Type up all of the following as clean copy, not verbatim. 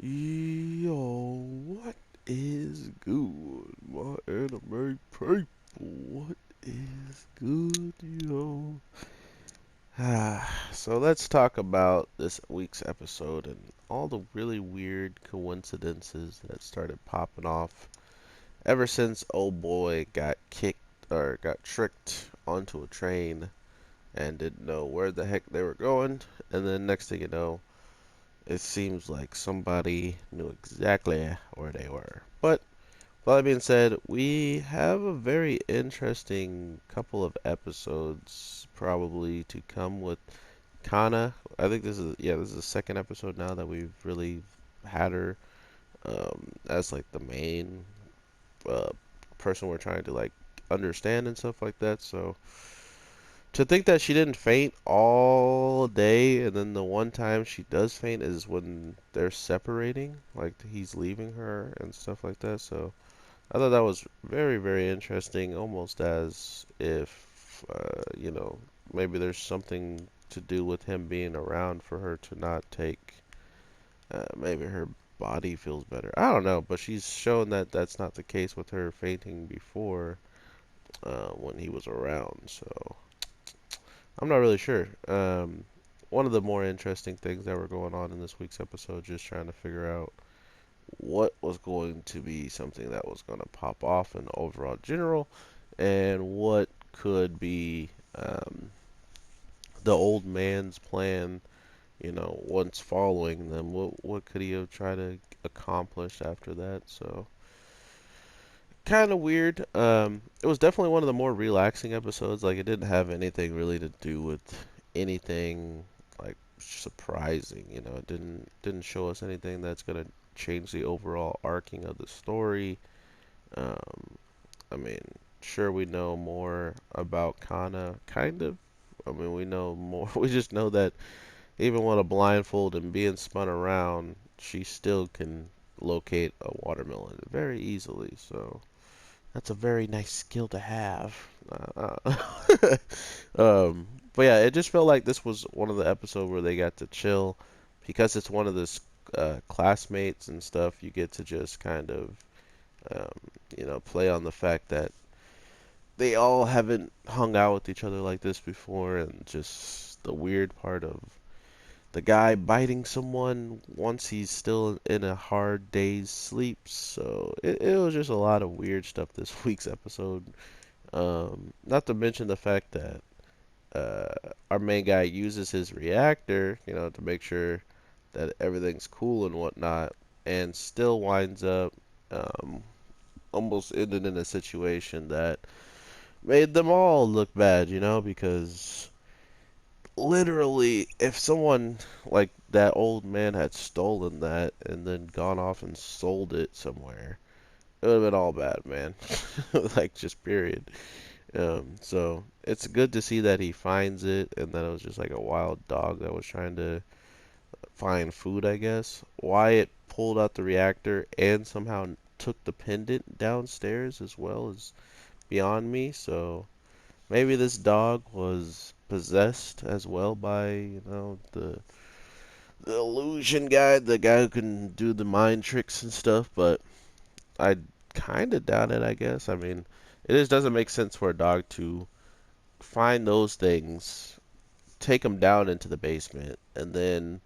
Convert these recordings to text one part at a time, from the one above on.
Yo, what is good, my anime people? What is good, yo? So let's talk about this week's episode and all the really weird coincidences that started popping off ever since old boy got kicked or got tricked onto a train and didn't know where the heck they were going. And then next thing you know, it seems like somebody knew exactly where they were. But with all that being said, we have a very interesting couple of episodes probably to come with Kana. I think this is the second episode now that we've really had her as like the main uh, person we're trying to like understand and stuff like that. So to think that she didn't faint all day, and then the one time she does faint is when they're separating, like he's leaving her and stuff like that. So I thought that was very, very interesting, almost as if, maybe there's something to do with him being around for her to not take, maybe her body feels better. I don't know, but she's shown that that's not the case with her fainting before, when he was around. So I'm not really sure. One of the more interesting things that were going on in this week's episode, just trying to figure out what was going to be something that was going to pop off in overall general, and what could be the old man's plan. Once following them, what could he have tried to accomplish after that? So kind of weird. It was definitely one of the more relaxing episodes. Like it didn't have anything really to do with anything like surprising. It didn't show us anything that's gonna change the overall arcing of the story. Um, I mean, sure we know more about Kana, kind of. I mean, we know more. We just know that even with a blindfold and being spun around, she still can locate a watermelon very easily. So that's a very nice skill to have. But yeah, it just felt like this was one of the episodes where they got to chill because it's one of the classmates and stuff. You get to just kind of, play on the fact that they all haven't hung out with each other like this before, and just the weird part of the guy biting someone once he's still in a hard day's sleep. So it was just a lot of weird stuff this week's episode. Not to mention the fact that our main guy uses his reactor, to make sure that everything's cool and whatnot, and still winds up um, almost ending in a situation that made them all look bad, because literally, if someone like that old man had stolen that and then gone off and sold it somewhere, it would have been all bad, man. Like, just period. So it's good to see that he finds it, and that it was just like a wild dog that was trying to find food, I guess. Why it pulled out the reactor and somehow took the pendant downstairs as well is beyond me. So maybe this dog was possessed as well by, the illusion guy, the guy who can do the mind tricks and stuff, but I kind of doubt it, I guess. I mean, it just doesn't make sense for a dog to find those things, take them down into the basement, and then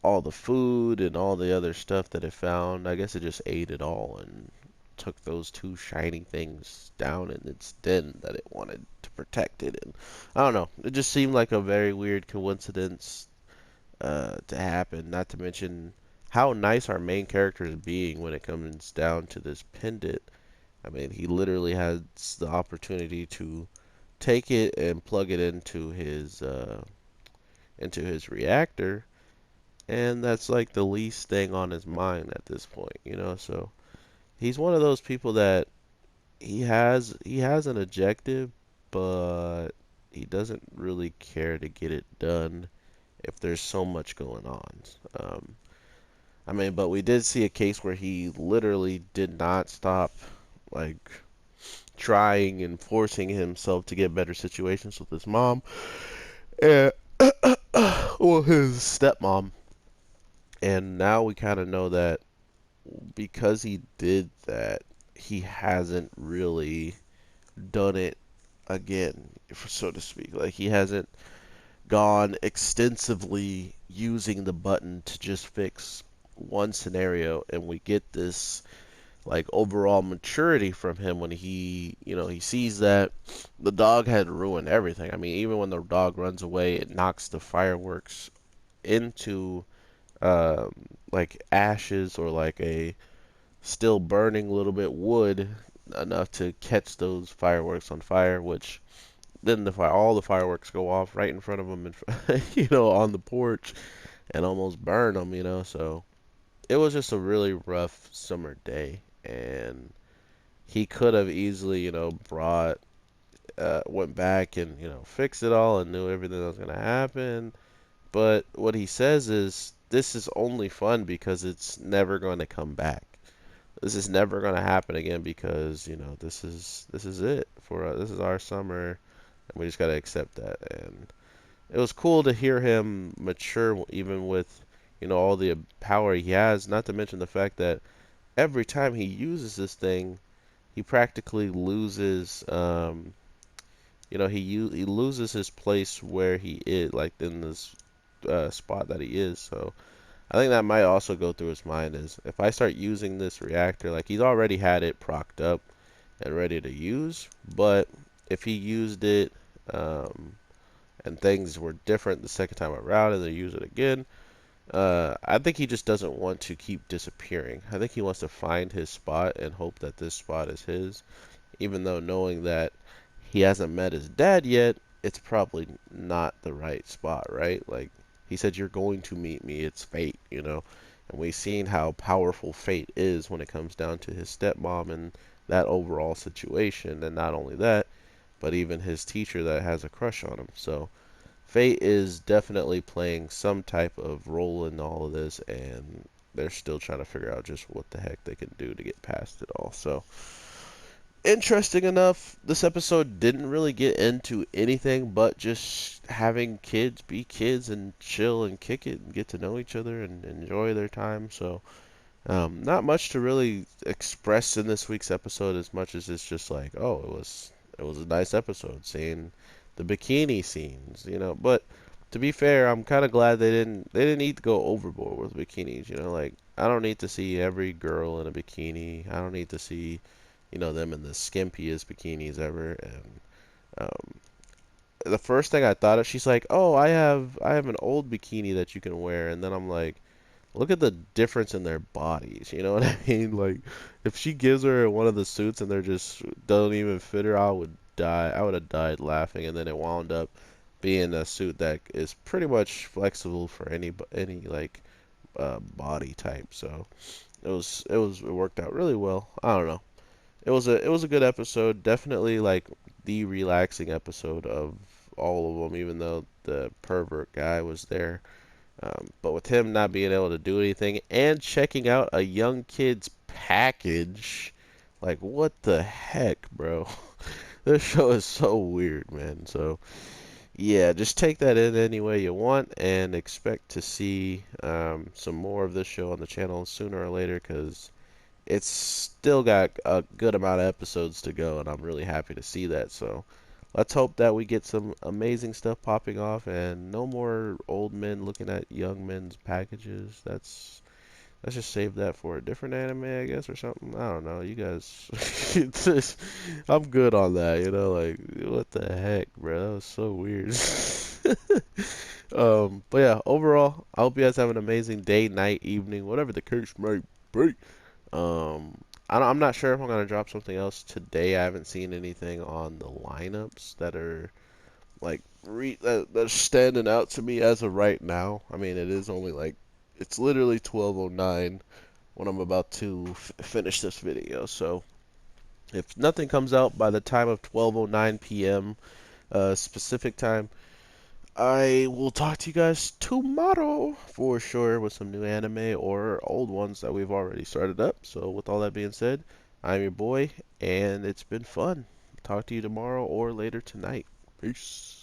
all the food and all the other stuff that it found, I guess it just ate it all and took those two shiny things down in its den that it wanted to protect it. And I don't know, it just seemed like a very weird coincidence to happen. Not to mention how nice our main character is being when it comes down to this pendant. I mean, he literally has the opportunity to take it and plug it into his reactor, and that's like the least thing on his mind at this point. So he's one of those people that he has an objective, but he doesn't really care to get it done if there's so much going on. Um, I mean, but we did see a case where he literally did not stop, like, trying and forcing himself to get better situations with his mom and well, his stepmom, And now we kind of know that because he did that, he hasn't really done it again, so to speak. Like he hasn't gone extensively using the button to just fix one scenario, and we get this like overall maturity from him when he sees that the dog had ruined everything. I mean, even when the dog runs away, it knocks the fireworks into um, like ashes or like a still burning little bit wood enough to catch those fireworks on fire, which then all the fireworks go off right in front of him, on the porch and almost burn him, So it was just a really rough summer day, and he could have easily, went back and fixed it all and knew everything that was gonna happen. But what he says is, this is only fun because it's never going to come back. This is never going to happen again because this is it for this is our summer, and we just got to accept that. And it was cool to hear him mature even with all the power he has. Not to mention the fact that every time he uses this thing, he practically loses. He loses his place where he is, like in this spot that he is. So I think that might also go through his mind is if I start using this reactor, like he's already had it procced up and ready to use, but if he used it um, and things were different the second time around and they use it again, I think he just doesn't want to keep disappearing. I think he wants to find his spot and hope that this spot is his, even though knowing that he hasn't met his dad yet, it's probably not the right spot, right? Like he said, you're going to meet me. It's fate. And we've seen how powerful fate is when it comes down to his stepmom and that overall situation. And not only that, but even his teacher that has a crush on him. So fate is definitely playing some type of role in all of this, and they're still trying to figure out just what the heck they can do to get past it all. So interesting enough, this episode didn't really get into anything but just having kids be kids and chill and kick it and get to know each other and enjoy their time. So, not much to really express in this week's episode as much as it's just like, oh, it was a nice episode seeing the bikini scenes. But to be fair, I'm kind of glad they didn't need to go overboard with bikinis. Like I don't need to see every girl in a bikini. I don't need to see them in the skimpiest bikinis ever. And the first thing I thought of, she's like, "Oh, I have an old bikini that you can wear," and then I'm like, look at the difference in their bodies. You know what I mean? Like, if she gives her one of the suits and they're just don't even fit her, I would die. I would have died laughing, and then it wound up being a suit that is pretty much flexible for any like body type. So it worked out really well. I don't know. It was a good episode. Definitely like the relaxing episode of all of them, even though the pervert guy was there. But with him not being able to do anything and checking out a young kid's package, like what the heck, bro? This show is so weird, man. So yeah, just take that in any way you want and expect to see some more of this show on the channel sooner or later because it's still got a good amount of episodes to go, and I'm really happy to see that. So let's hope that we get some amazing stuff popping off, and no more old men looking at young men's packages. Let's just save that for a different anime, I guess, or something. I don't know. You guys, I'm good on that. Like what the heck, bro? That was so weird. But yeah, overall, I hope you guys have an amazing day, night, evening, whatever the case might be. Um, I'm not sure if I'm gonna drop something else today. I haven't seen anything on the lineups that are like that's standing out to me as of right now. I mean, it is only like it's literally 12:09 when I'm about to finish this video. So if nothing comes out by the time of 12:09 p.m. Specific time, I will talk to you guys tomorrow for sure with some new anime or old ones that we've already started up. So, with all that being said, I'm your boy, and it's been fun. Talk to you tomorrow or later tonight. Peace.